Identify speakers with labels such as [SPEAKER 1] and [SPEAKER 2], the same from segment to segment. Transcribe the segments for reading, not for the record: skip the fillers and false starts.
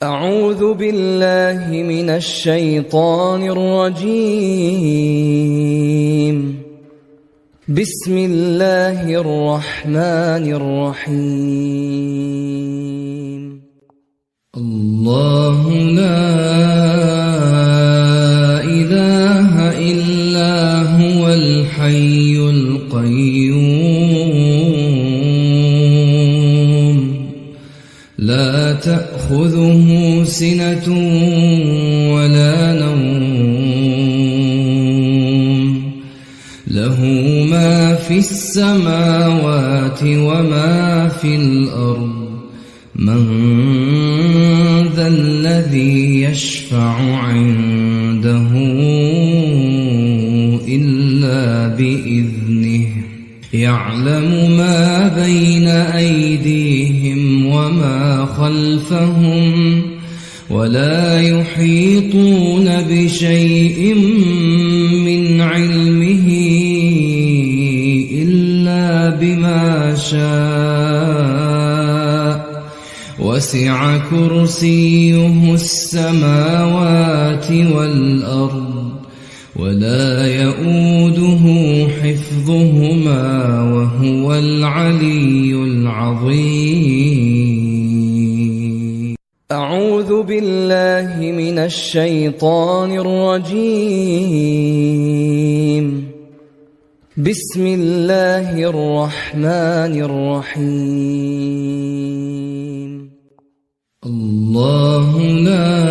[SPEAKER 1] أعوذ بالله من الشيطان الرجيم. بسم الله الرحمن الرحيم.
[SPEAKER 2] الله لا إله إلا هو الحي القيوم لا تأخذه سنة ولا نوم له ما في السماوات وما في الأرض من ذا الذي يشفع عنده إلا بإذنه يعلم ما بين أيديهم وما خلفهم ولا يحيطون بشيء من علمه إلا بما شاء وسع كرسيه السماوات والأرض ولا يؤوده حفظهما وهو العلي العظيم.
[SPEAKER 1] أعوذ بالله من الشيطان الرجيم. بسم الله الرحمن الرحيم.
[SPEAKER 2] الله لا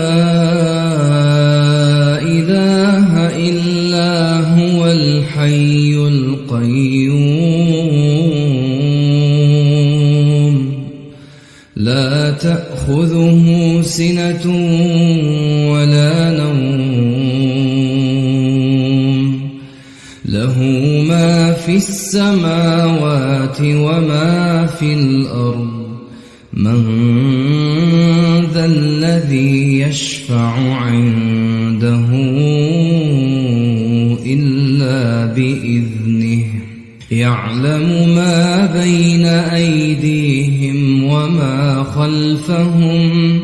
[SPEAKER 2] إله إلا هو الحي القيوم لا تأخذه سنة ولا نوم له ما في السماوات وما في الأرض من ذا الذي يشفع عنده إلا بإذنه يعلم ما بين أيديهم وما خلفهم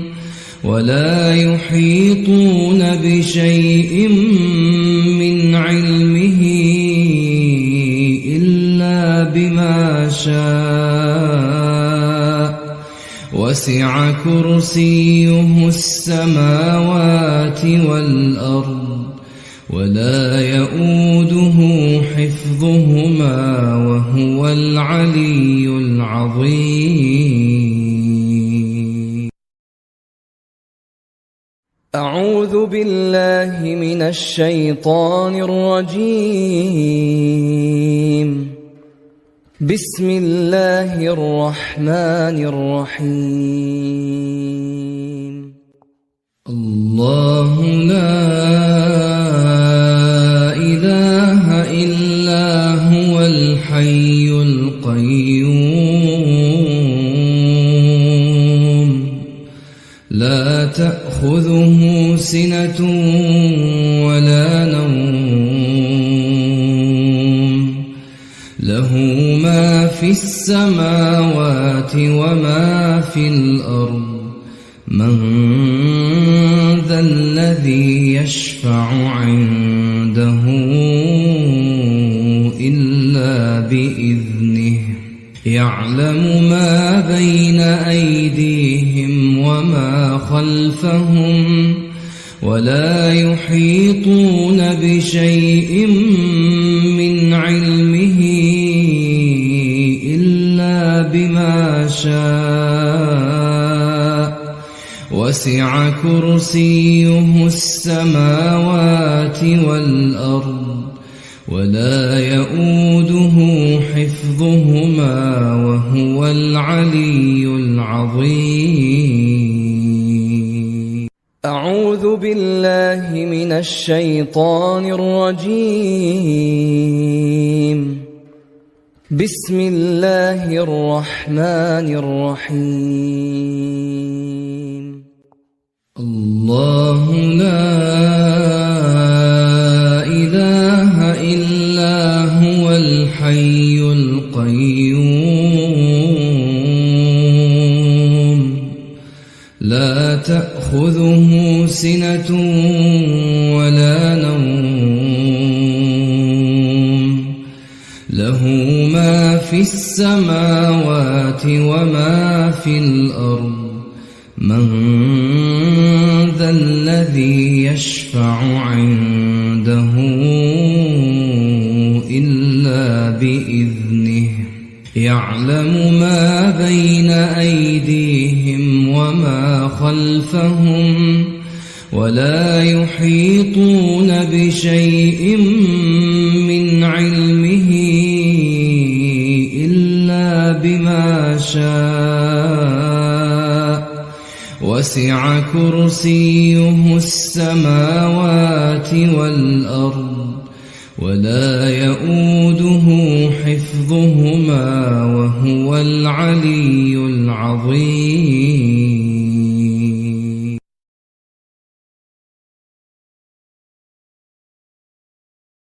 [SPEAKER 2] ولا يحيطون بشيء من علمه إلا بما شاء وسع كرسيه السماوات والأرض ولا يؤوده حفظهما وهو العلي العظيم.
[SPEAKER 1] أعوذ بالله من الشيطان الرجيم. بسم الله الرحمن الرحيم.
[SPEAKER 2] الله لا إله إلا هو الحي القيوم لا تأخذه سنة ولا نوم له ما في السماوات وما في الأرض من ذا الذي يشفع عنده إلا بإذنه يعلم ما بين أيديهم وما خلفهم ولا يحيطون بشيء من علمه إلا بما شاء وسع كرسيه السماوات والأرض ولا يؤوده حفظهما وهو العلي العظيم.
[SPEAKER 1] أعوذ بالله من الشيطان الرجيم. بسم الله الرحمن الرحيم.
[SPEAKER 2] الله لا إله إلا هو الحي القيوم لا تأخذه سنة ولا نوم له ما في السماوات وما في الأرض من ذا الذي يشفع عنده إلا بإذنه يعلم ما بين أيديهم وما خلفهم ولا يحيطون بشيء من علمه إلا بما شاء وسع كرسيه السماوات والأرض ولا يؤوده حفظهما وهو العلي العظيم